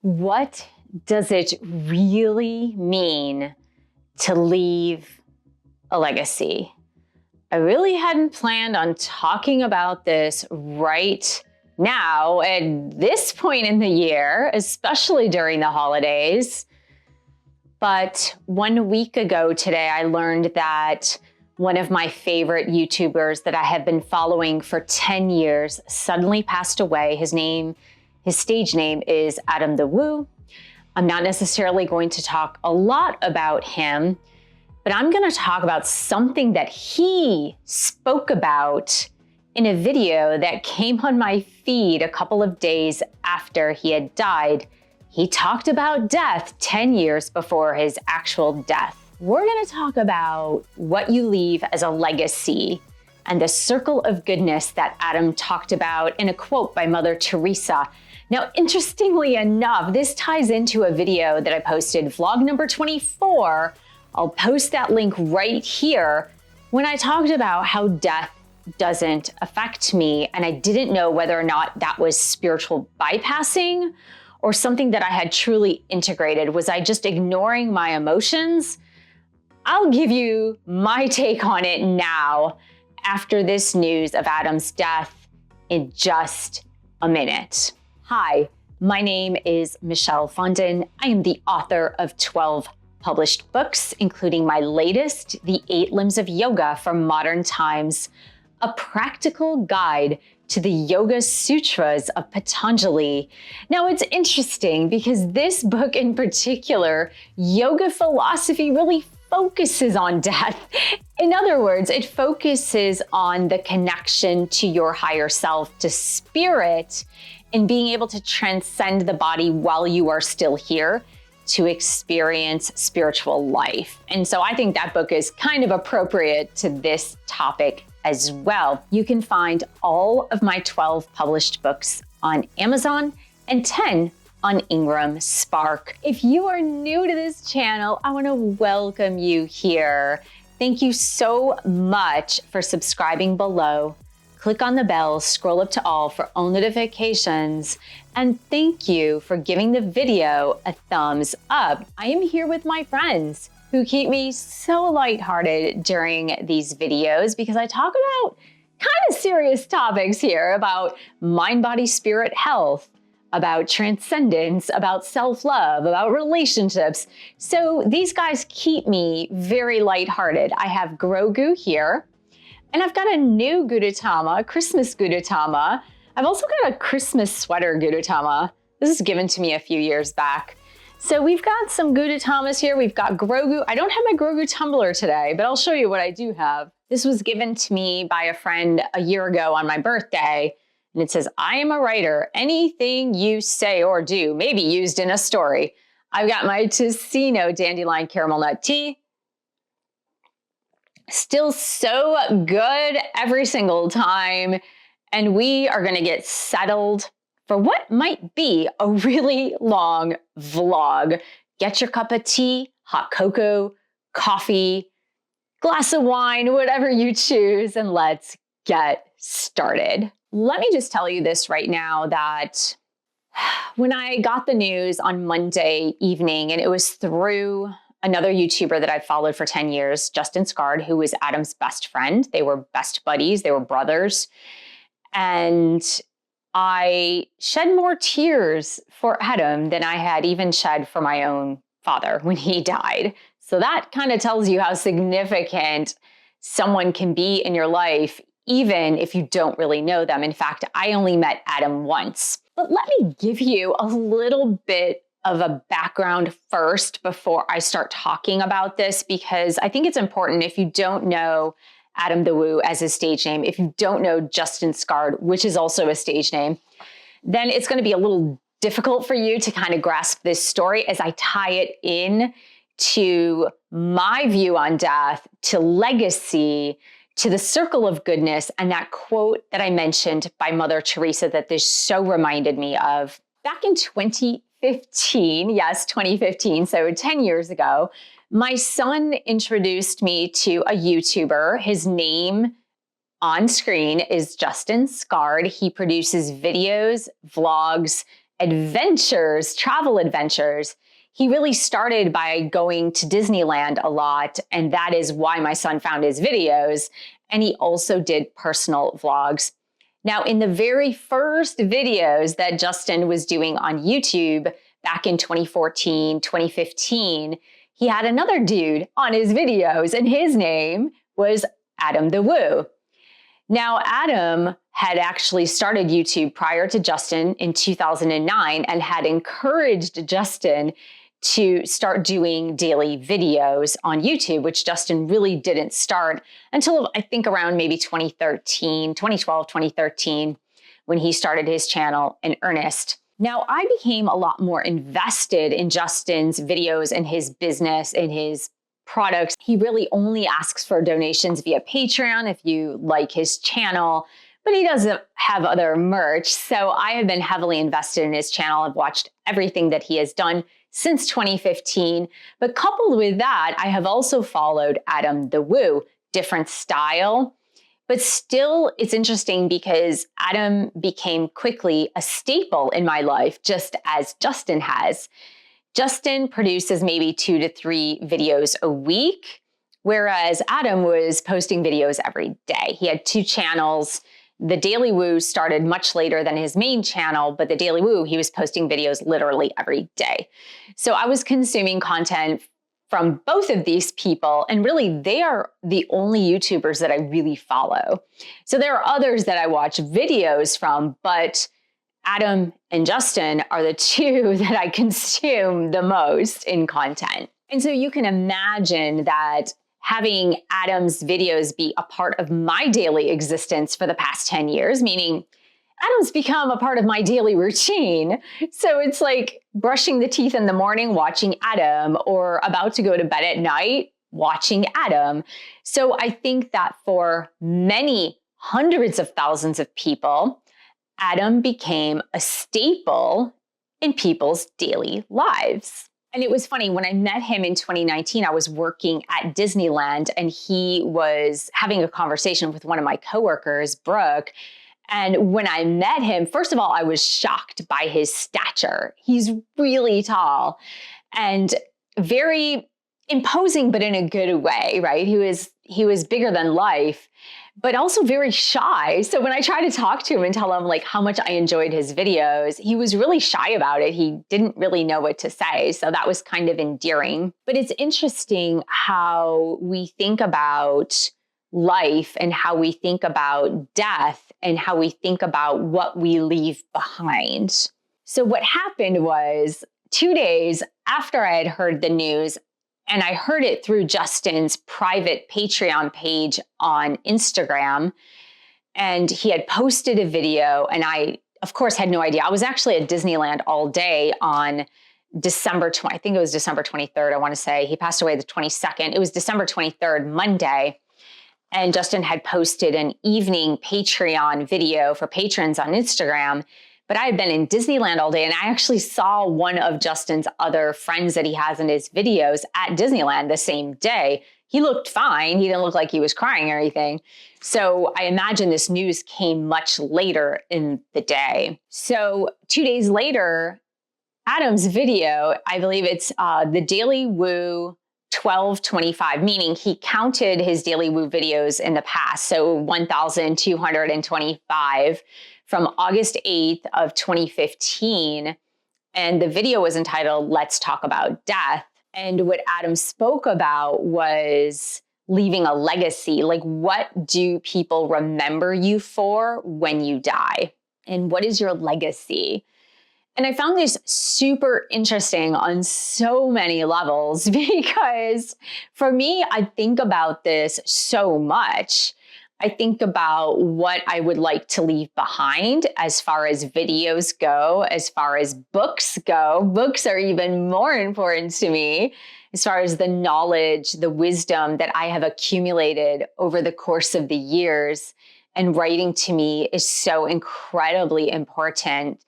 What does it really mean to leave a legacy? I really hadn't planned on talking about this right now at this point in the year, especially during the holidays. But 1 week ago today, I learned that one of my favorite YouTubers that I have been following for 10 years suddenly passed away. His stage name is Adam the Woo. I'm not necessarily going to talk a lot about him, but I'm going to talk about something that he spoke about in a video that came on my feed a couple of days after he had died. He talked about death 10 years before his actual death. We're going to talk about what you leave as a legacy and the circle of goodness that Adam talked about in a quote by Mother Teresa. Now, interestingly enough, this ties into a video that I posted, vlog number 24. I'll post that link right here, when I talked about how death doesn't affect me, and I didn't know whether or not that was spiritual bypassing or something that I had truly integrated. Was I just ignoring my emotions? I'll give you my take on it now after this news of Adam's death in just a minute. Hi, my name is Michelle Fondin. I am the author of 12 published books, including my latest, The 8 Limbs of Yoga for Modern Times, a practical guide to the Yoga Sutras of Patanjali. Now, it's interesting because this book in particular, yoga philosophy, really focuses on death. In other words, it focuses on the connection to your higher self, to spirit, and being able to transcend the body while you are still here to experience spiritual life. And so I think that book is kind of appropriate to this topic as well. You can find all of my 12 published books on Amazon and 10 on Ingram Spark. If you are new to this channel, I want to welcome you here. Thank you so much for subscribing below. Click on the bell, scroll up to all for all notifications, and thank you for giving the video a thumbs up. I am here with my friends who keep me so lighthearted during these videos because I talk about kind of serious topics here about mind, body, spirit, health, about transcendence, about self-love, about relationships. So these guys keep me very lighthearted. I have Grogu here, and I've got a new Gudetama, a Christmas Gudetama. I've also got a Christmas sweater Gudetama. This was given to me a few years back. So we've got some Gudetamas here. We've got Grogu. I don't have my Grogu tumbler today, but I'll show you what I do have. This was given to me by a friend a year ago on my birthday. And it says, I am a writer. Anything you say or do may be used in a story. I've got my Ticino Dandelion Caramel Nut Tea. Still so good every single time. And we are going to get settled for what might be a really long vlog. Get your cup of tea, hot cocoa, coffee, glass of wine, whatever you choose, and let's get started. Let me just tell you this right now that when I got the news on Monday evening, and it was through another YouTuber that I've followed for 10 years, Justin Scard, who was Adam's best friend. They were best buddies, they were brothers. And I shed more tears for Adam than I had even shed for my own father when he died. So that kind of tells you how significant someone can be in your life, even if you don't really know them. In fact, I only met Adam once. But let me give you a little bit of a background first before I start talking about this, because I think it's important. If you don't know Adam the Woo as his stage name, if you don't know Justin Scard, which is also a stage name, then it's going to be a little difficult for you to kind of grasp this story as I tie it in to my view on death, to legacy, to the circle of goodness, and that quote that I mentioned by Mother Teresa that this so reminded me of. Back in 2015, yes, 2015, so 10 years ago, my son introduced me to a YouTuber. His name on screen is Justin Scard. He produces videos, vlogs, adventures, travel adventures, he really started by going to Disneyland a lot, and that is why my son found his videos. And he also did personal vlogs. Now, in the very first videos that Justin was doing on YouTube back in 2014, 2015, he had another dude on his videos, and his name was Adam the Woo. Now, Adam had actually started YouTube prior to Justin in 2009 and had encouraged Justin to start doing daily videos on YouTube, which Justin really didn't start until I think around maybe 2012, 2013, when he started his channel in earnest. Now, I became a lot more invested in Justin's videos and his business and his products. He really only asks for donations via Patreon if you like his channel, but he doesn't have other merch. So I have been heavily invested in his channel. I've watched everything that he has done since 2015. But coupled with that, I have also followed Adam the Woo, different style. But still, it's interesting because Adam became quickly a staple in my life, just as Justin has. Justin produces maybe 2 to 3 videos a week, whereas Adam was posting videos every day. He had 2 channels. The Daily Woo started much later than his main channel, but the Daily Woo, he was posting videos literally every day. So I was consuming content from both of these people, and really they are the only YouTubers that I really follow. So there are others that I watch videos from, but Adam and Justin are the 2 that I consume the most in content. And so you can imagine that having Adam's videos be a part of my daily existence for the past 10 years, meaning Adam's become a part of my daily routine. So it's like brushing the teeth in the morning, watching Adam, or about to go to bed at night, watching Adam. So I think that for many hundreds of thousands of people, Adam became a staple in people's daily lives. And it was funny, when I met him in 2019, I was working at Disneyland and he was having a conversation with one of my coworkers, Brooke. And when I met him, first of all, I was shocked by his stature. He's really tall and very imposing, but in a good way, right? He was bigger than life, but also very shy. So when I tried to talk to him and tell him like how much I enjoyed his videos, he was really shy about it. He didn't really know what to say. So that was kind of endearing. But it's interesting how we think about life and how we think about death and how we think about what we leave behind. So what happened was 2 days after I had heard the news, and I heard it through Justin's private Patreon page on Instagram. And he had posted a video, and I, of course, had no idea. I was actually at Disneyland all day on December 20, I think it was December 23rd, I want to say. He passed away the 22nd. It was December 23rd, Monday. And Justin had posted an evening Patreon video for patrons on Instagram. But I had been in Disneyland all day, and I actually saw one of Justin's other friends that he has in his videos at Disneyland the same day. He looked fine. He didn't look like he was crying or anything. So I imagine this news came much later in the day. So 2 days later, Adam's video, I believe it's the Daily Woo 1225, meaning he counted his Daily Woo videos in the past. So 1,225. From August 8th of 2015. And the video was entitled, Let's Talk About Death. And what Adam spoke about was leaving a legacy. Like, what do people remember you for when you die? And what is your legacy? And I found this super interesting on so many levels because for me, I think about this so much. I think about what I would like to leave behind as far as videos go, as far as books go. Books are even more important to me as far as the knowledge, the wisdom that I have accumulated over the course of the years. And writing to me is so incredibly important.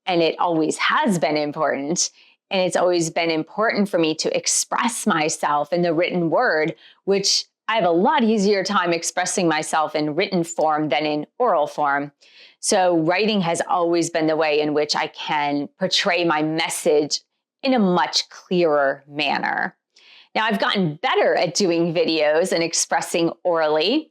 And it always has been important. And it's always been important for me to express myself in the written word, which I have a lot easier time expressing myself in written form than in oral form. So writing has always been the way in which I can portray my message in a much clearer manner. Now, I've gotten better at doing videos and expressing orally,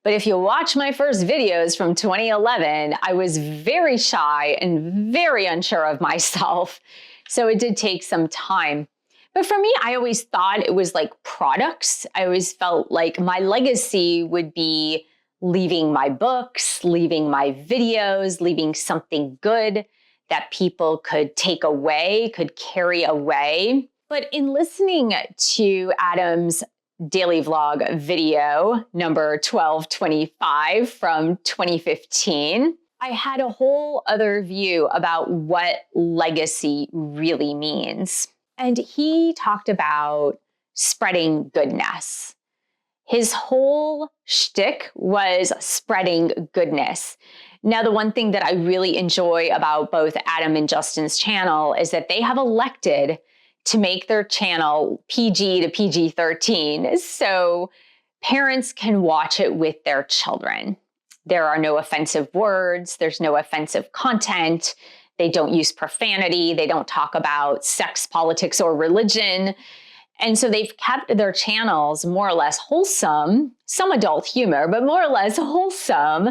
but if you watch my first videos from 2011, I was very shy and very unsure of myself. So it did take some time. But for me, I always thought it was like products. I always felt like my legacy would be leaving my books, leaving my videos, leaving something good that people could take away, could carry away. But in listening to Adam's daily vlog video, number 1225 from 2015, I had a whole other view about what legacy really means. And he talked about spreading goodness. His whole shtick was spreading goodness. Now, the one thing that I really enjoy about both Adam and Justin's channel is that they have elected to make their channel PG to PG-13, so parents can watch it with their children. There are no offensive words, there's no offensive content, they don't use profanity, they don't talk about sex, politics, or religion. And so they've kept their channels more or less wholesome, some adult humor, but more or less wholesome,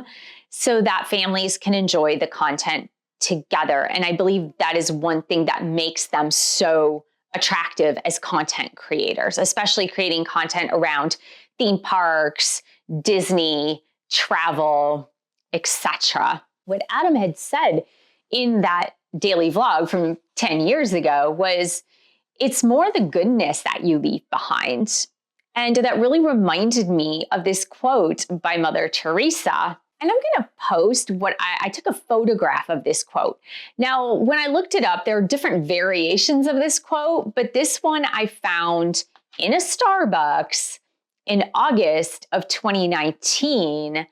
so that families can enjoy the content together. And I believe that is one thing that makes them so attractive as content creators, especially creating content around theme parks, Disney, travel, etc. What Adam had said in that daily vlog from 10 years ago was, it's more the goodness that you leave behind. And that really reminded me of this quote by Mother Teresa. And I'm going to post what I took a photograph of this quote. Now, when I looked it up, there are different variations of this quote, but this one I found in a Starbucks in August of 2019,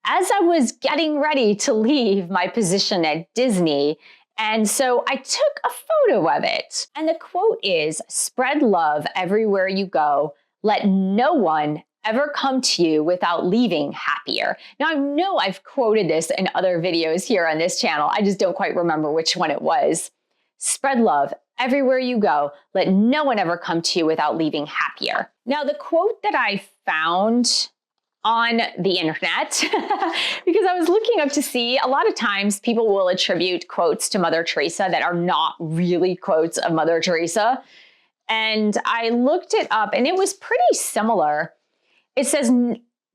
as I was getting ready to leave my position at Disney. And so I took a photo of it. And the quote is, "Spread love everywhere you go. Let no one ever come to you without leaving happier." Now, I know I've quoted this in other videos here on this channel. I just don't quite remember which one it was. Spread love everywhere you go. Let no one ever come to you without leaving happier. Now, the quote that I found on the internet, because I was looking up to see, a lot of times people will attribute quotes to Mother Teresa that are not really quotes of Mother Teresa. And I looked it up and it was pretty similar. It says,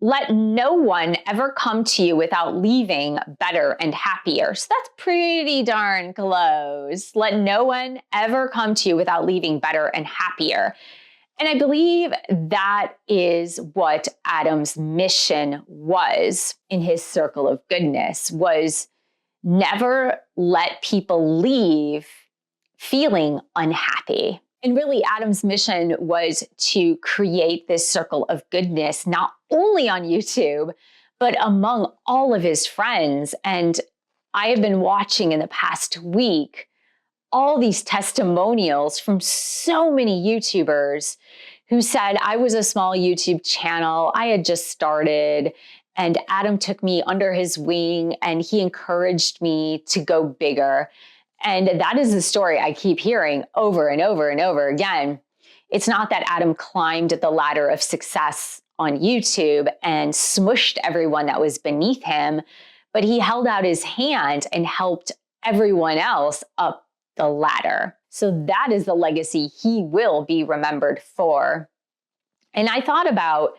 "Let no one ever come to you without leaving better and happier." So that's pretty darn close. Let no one ever come to you without leaving better and happier. And I believe that is what Adam's mission was in his circle of goodness, was never let people leave feeling unhappy. And really, Adam's mission was to create this circle of goodness, not only on YouTube, but among all of his friends. And I have been watching in the past week all these testimonials from so many YouTubers who said, I was a small YouTube channel, I had just started, and Adam took me under his wing and he encouraged me to go bigger. And that is the story I keep hearing over and over and over again. It's not that Adam climbed the ladder of success on YouTube and smushed everyone that was beneath him, but he held out his hand and helped everyone else up the ladder. So that is the legacy he will be remembered for. And I thought about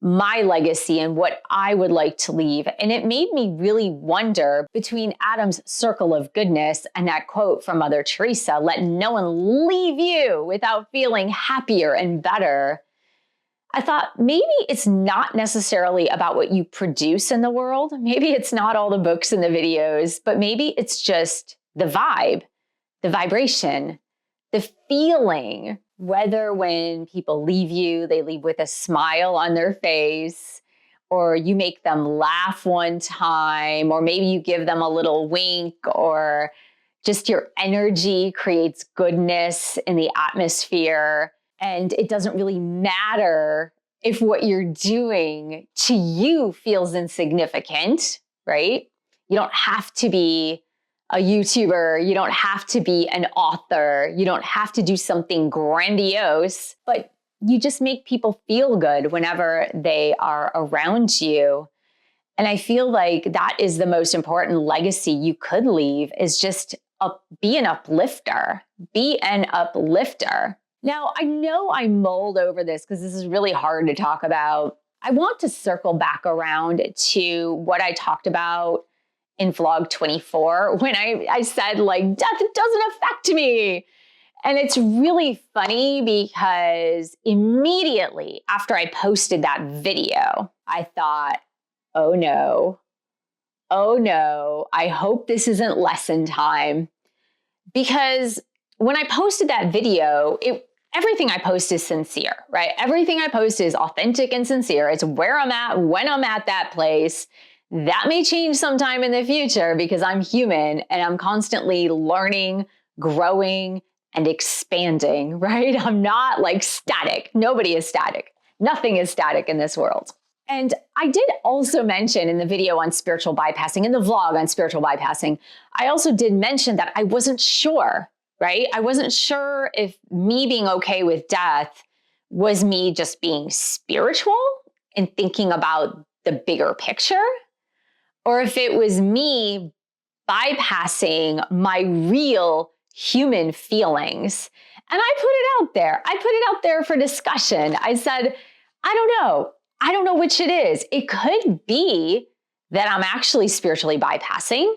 my legacy and what I would like to leave. And it made me really wonder, between Adam's circle of goodness and that quote from Mother Teresa, "Let no one leave you without feeling happier and better." I thought maybe it's not necessarily about what you produce in the world. Maybe it's not all the books and the videos, but maybe it's just the vibe, the vibration, the feeling. Whether when people leave you, they leave with a smile on their face, or you make them laugh one time, or maybe you give them a little wink, or just your energy creates goodness in the atmosphere. And it doesn't really matter if what you're doing to you feels insignificant, right? You don't have to be a YouTuber. You don't have to be an author. You don't have to do something grandiose, but you just make people feel good whenever they are around you. And I feel like that is the most important legacy you could leave, is just be an uplifter. Be an uplifter. Now, I know I mulled over this because this is really hard to talk about. I want to circle back around to what I talked about in vlog 24 when I said, like, death doesn't affect me. And it's really funny because immediately after I posted that video, I thought, oh no, I hope this isn't lesson time. Because when I posted that video, everything I post is sincere, right? Everything I post is authentic and sincere. It's where I'm at, when I'm at that place. That may change sometime in the future because I'm human and I'm constantly learning, growing, and expanding, right? I'm not like static. Nobody is static. Nothing is static in this world. And I did also mention in the video on spiritual bypassing, in the vlog on spiritual bypassing, I also did mention that I wasn't sure, right? I wasn't sure if me being okay with death was me just being spiritual and thinking about the bigger picture, or if it was me bypassing my real human feelings. And I put it out there. I put it out there for discussion. I said, I don't know. I don't know which it is. It could be that I'm actually spiritually bypassing,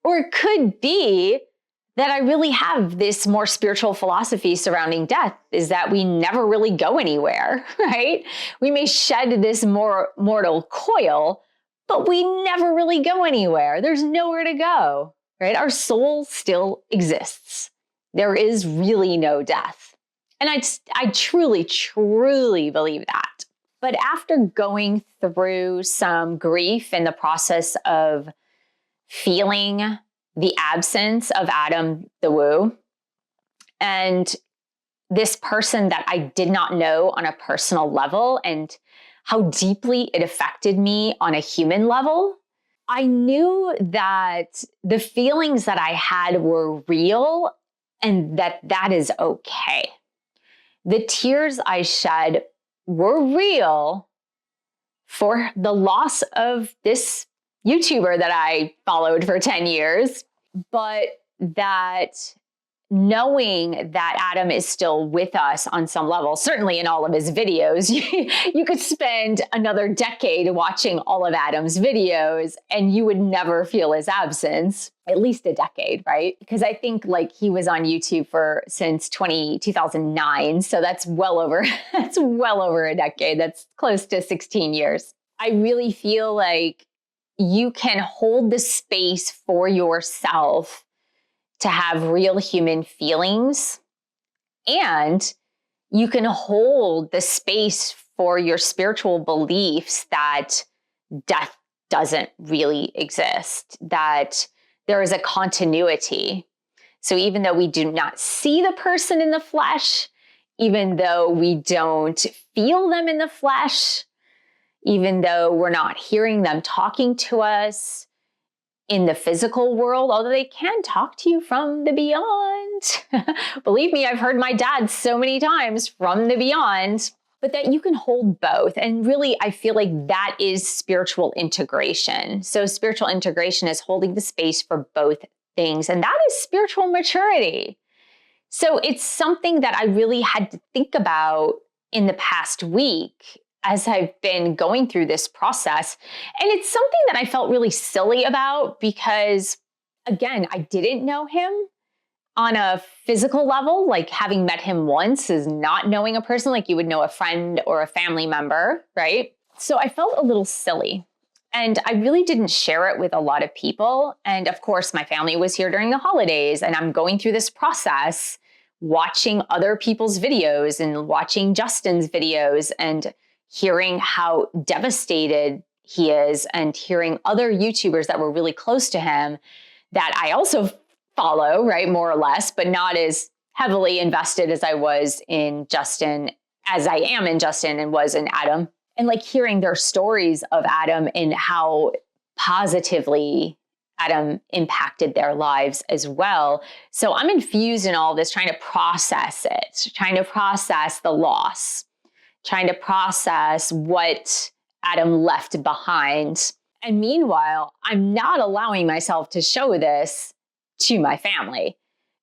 or it could be that I really have this more spiritual philosophy surrounding death, is that we never really go anywhere, right? We may shed this mortal coil, but we never really go anywhere. There's nowhere to go, right? Our soul still exists. There is really no death. And I truly, truly believe that. But after going through some grief in the process of feeling the absence of Adam the Woo, and this person that I did not know on a personal level, and how deeply it affected me on a human level, I knew that the feelings that I had were real and that is okay. The tears I shed were real for the loss of this YouTuber that I followed for 10 years, but that knowing that Adam is still with us on some level, certainly in all of his videos, you could spend another decade watching all of Adam's videos and you would never feel his absence, at least a decade, right? Because I think like he was on YouTube since 2009. So that's well over a decade. That's close to 16 years. I really feel like you can hold the space for yourself to have real human feelings, and you can hold the space for your spiritual beliefs that death doesn't really exist, that there is a continuity. So even though we do not see the person in the flesh, even though we don't feel them in the flesh, even though we're not hearing them talking to us in the physical world, although they can talk to you from the beyond. Believe me, I've heard my dad so many times from the beyond, but that you can hold both. And really, I feel like that is spiritual integration. So spiritual integration is holding the space for both things. And that is spiritual maturity. So it's something that I really had to think about in the past week as I've been going through this process. And it's something that I felt really silly about because, again, I didn't know him on a physical level. Like having met him once is not knowing a person like you would know a friend or a family member, right? So I felt a little silly. And I really didn't share it with a lot of people. And of course, my family was here during the holidays, and I'm going through this process, watching other people's videos and watching Justin's videos and hearing how devastated he is, and hearing other YouTubers that were really close to him that I also follow, right, more or less, but not as heavily invested as I was in Justin as I am in Justin and was in Adam, and like hearing their stories of Adam and how positively Adam impacted their lives as well. So I'm infused in all this, trying to process it, trying to process the loss, trying to process what Adam left behind. And meanwhile, I'm not allowing myself to show this to my family,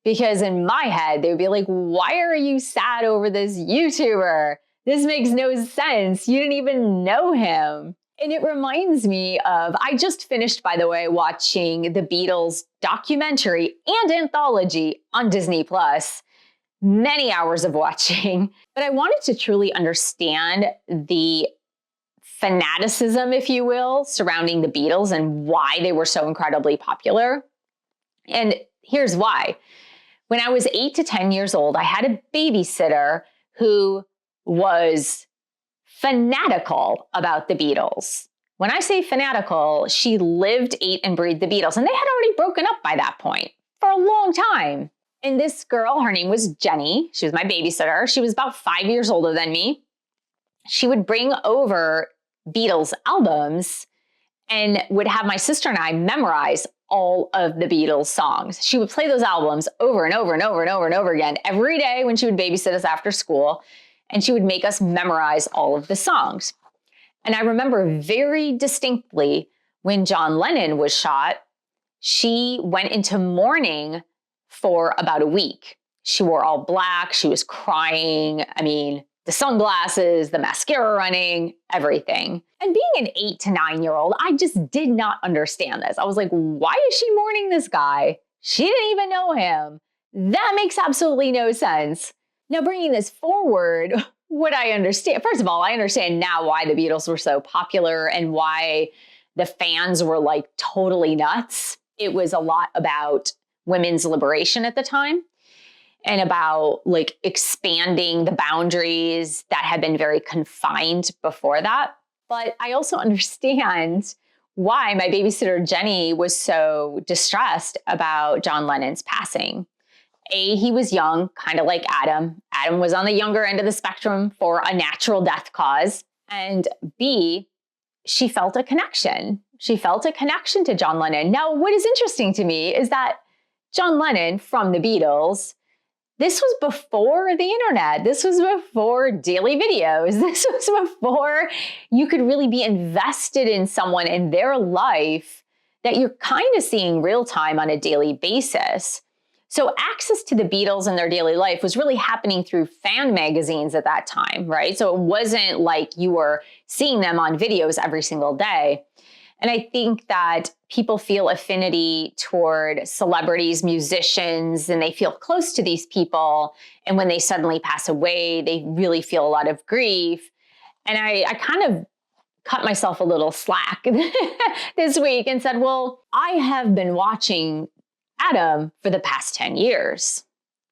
because in my head, they would be like, why are you sad over this YouTuber? This makes no sense. You didn't even know him. And it reminds me of, I just finished, by the way, watching the Beatles documentary and anthology on Disney Plus. Many hours of watching, but I wanted to truly understand the fanaticism, if you will, surrounding the Beatles and why they were so incredibly popular. And here's why. When I was 8 to 10 years old, I had a babysitter who was fanatical about the Beatles. When I say fanatical, she lived, ate, and breathed the Beatles, and they had already broken up by that point for a long time. And this girl, her name was Jenny. She was my babysitter. She was about 5 years older than me. She would bring over Beatles albums and would have my sister and I memorize all of the Beatles songs. She would play those albums over and over and over and over and over again every day when she would babysit us after school. And she would make us memorize all of the songs. And I remember very distinctly when John Lennon was shot, she went into mourning for about a week. She wore all black. She was crying. I mean, the sunglasses, the mascara running, everything. And being an 8 to 9-year-old, I just did not understand this. I was like, why is she mourning this guy? She didn't even know him. That makes absolutely no sense. Now, bringing this forward, what I understand, first of all, I understand now why the Beatles were so popular and why the fans were like totally nuts. It was a lot about women's liberation at the time and about like expanding the boundaries that had been very confined before that. But I also understand why my babysitter Jenny was so distressed about John Lennon's passing. A, he was young, kind of like Adam. Adam was on the younger end of the spectrum for a natural death cause. And B, she felt a connection. She felt a connection to John Lennon. Now, what is interesting to me is that John Lennon from the Beatles, this was before the internet. This was before daily videos. This was before you could really be invested in someone in their life that you're kind of seeing real time on a daily basis. So access to the Beatles and their daily life was really happening through fan magazines at that time, right? So it wasn't like you were seeing them on videos every single day. And I think that people feel affinity toward celebrities, musicians, and they feel close to these people. And when they suddenly pass away, they really feel a lot of grief. And I kind of cut myself a little slack this week and said, well, I have been watching Adam for the past 10 years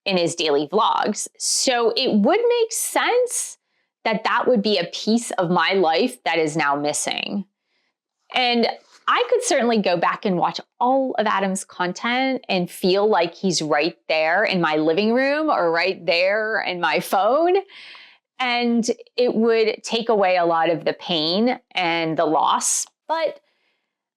in his daily vlogs. So it would make sense that that would be a piece of my life that is now missing. And I could certainly go back and watch all of Adam's content and feel like he's right there in my living room or right there in my phone. And it would take away a lot of the pain and the loss. But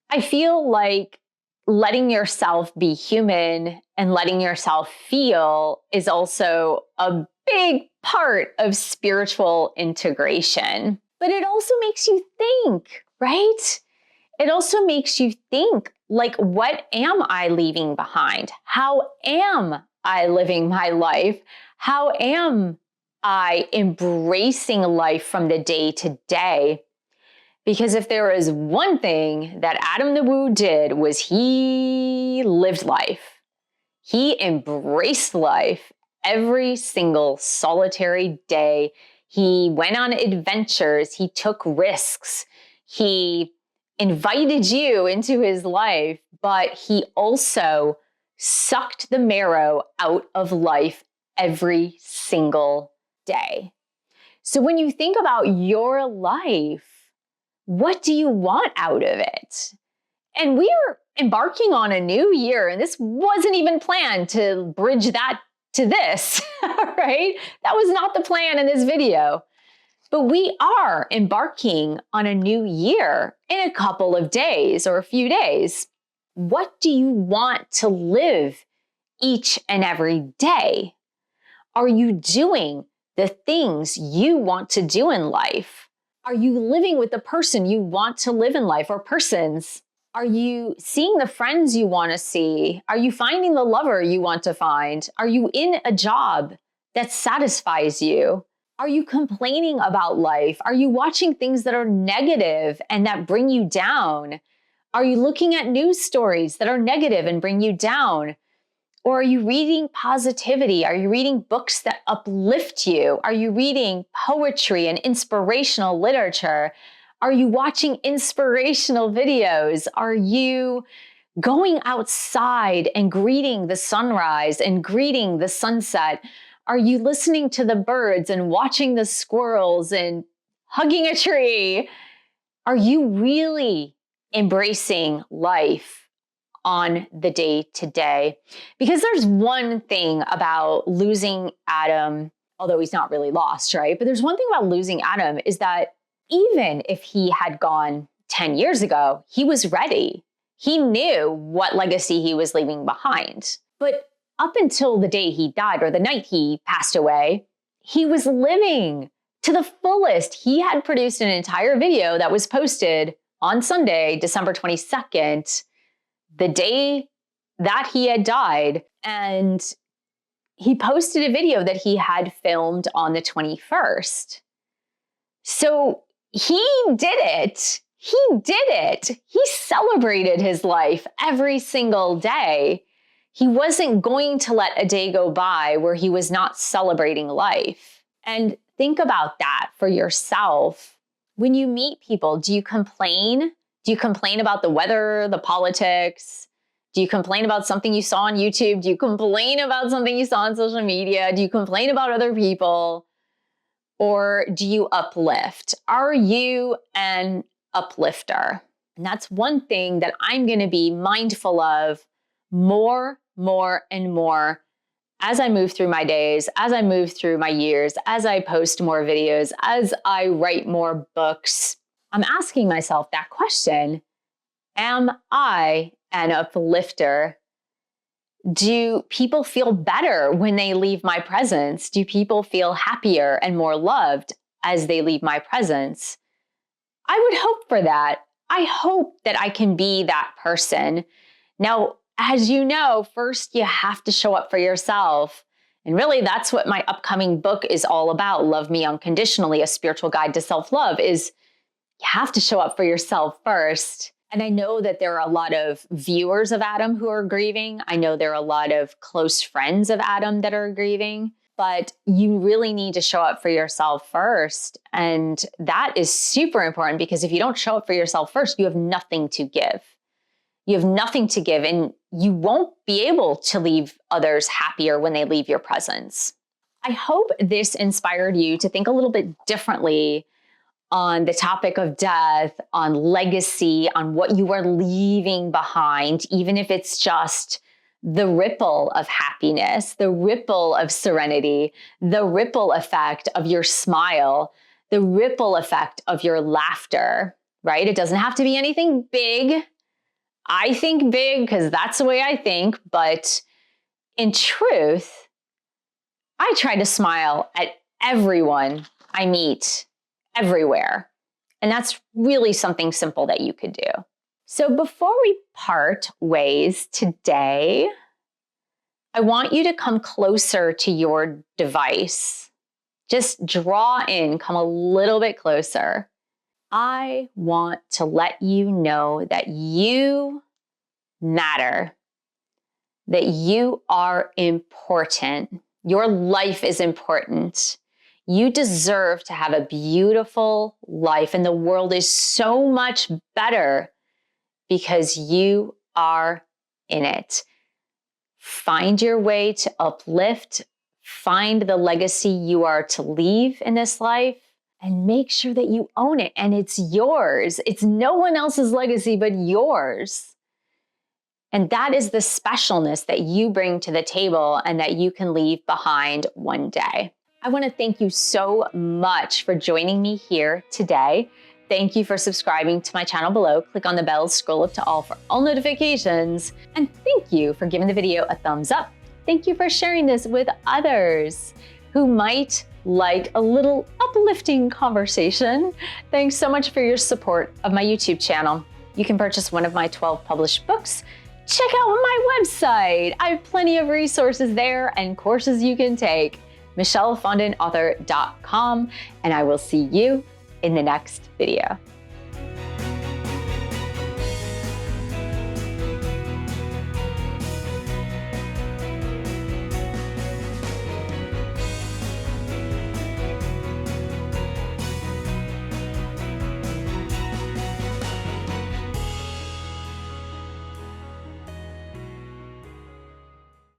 I feel like letting yourself be human and letting yourself feel is also a big part of spiritual integration. But it also makes you think, right? It also makes you think, like, what am I leaving behind? How am I living my life? How am I embracing life from the day to day? Because if there is one thing that Adam the Woo did was he lived life. He embraced life every single solitary day. He went on adventures. He took risks. He invited you into his life, but he also sucked the marrow out of life every single day. So when you think about your life, what do you want out of it? And we are embarking on a new year, and this wasn't even planned to bridge that to this, right? That was not the plan in this video. But we are embarking on a new year in a couple of days or a few days. What do you want to live each and every day? Are you doing the things you want to do in life? Are you living with the person you want to live in life or persons? Are you seeing the friends you want to see? Are you finding the lover you want to find? Are you in a job that satisfies you? Are you complaining about life? Are you watching things that are negative and that bring you down? Are you looking at news stories that are negative and bring you down? Or are you reading positivity? Are you reading books that uplift you? Are you reading poetry and inspirational literature? Are you watching inspirational videos? Are you going outside and greeting the sunrise and greeting the sunset? Are you listening to the birds and watching the squirrels and hugging a tree? Are you really embracing life on the day to day? Because there's one thing about losing Adam, although he's not really lost, right? But there's one thing about losing Adam is that even if he had gone 10 years ago, he was ready. He knew what legacy he was leaving behind. But up until the day he died or the night he passed away, he was living to the fullest. He had produced an entire video that was posted on Sunday, December 22nd, the day that he had died. And he posted a video that he had filmed on the 21st. So he did it. He did it. He celebrated his life every single day. He wasn't going to let a day go by where he was not celebrating life. And think about that for yourself. When you meet people, do you complain? Do you complain about the weather, the politics? Do you complain about something you saw on YouTube? Do you complain about something you saw on social media? Do you complain about other people? Or do you uplift? Are you an uplifter? And that's one thing that I'm going to be mindful of more and more as I move through my days, as I move through my years, as I post more videos, as I write more books. I'm asking myself that question: am I an uplifter? Do people feel better when they leave my presence? Do people feel happier and more loved as they leave my presence? I would hope for that. I hope that I can be that person. Now, as you know, first you have to show up for yourself. And really, that's what my upcoming book is all about. Love Me Unconditionally, A Spiritual Guide to Self-Love, is you have to show up for yourself first. And I know that there are a lot of viewers of Adam who are grieving. I know there are a lot of close friends of Adam that are grieving, but you really need to show up for yourself first. And that is super important, because if you don't show up for yourself first, you have nothing to give. You have nothing to give, and you won't be able to leave others happier when they leave your presence. I hope this inspired you to think a little bit differently on the topic of death, on legacy, on what you are leaving behind, even if it's just the ripple of happiness, the ripple of serenity, the ripple effect of your smile, the ripple effect of your laughter, right? It doesn't have to be anything big. I think big because that's the way I think, but in truth, I try to smile at everyone I meet everywhere. And that's really something simple that you could do. So before we part ways today, I want you to come closer to your device. Just draw in, come a little bit closer. I want to let you know that you matter, that you are important. Your life is important. You deserve to have a beautiful life, and the world is so much better because you are in it. Find your way to uplift, find the legacy you are to leave in this life, and make sure that you own it and it's yours. It's no one else's legacy but yours. And that is the specialness that you bring to the table and that you can leave behind one day. I want to thank you so much for joining me here today. Thank you for subscribing to my channel below. Click on the bell, scroll up to all for all notifications. And thank you for giving the video a thumbs up. Thank you for sharing this with others who might like a little uplifting conversation. Thanks so much for your support of my YouTube channel. You can purchase one of my 12 published books. Check out my website. I have plenty of resources there and courses you can take. MichelleFondinAuthor.com, and I will see you in the next video.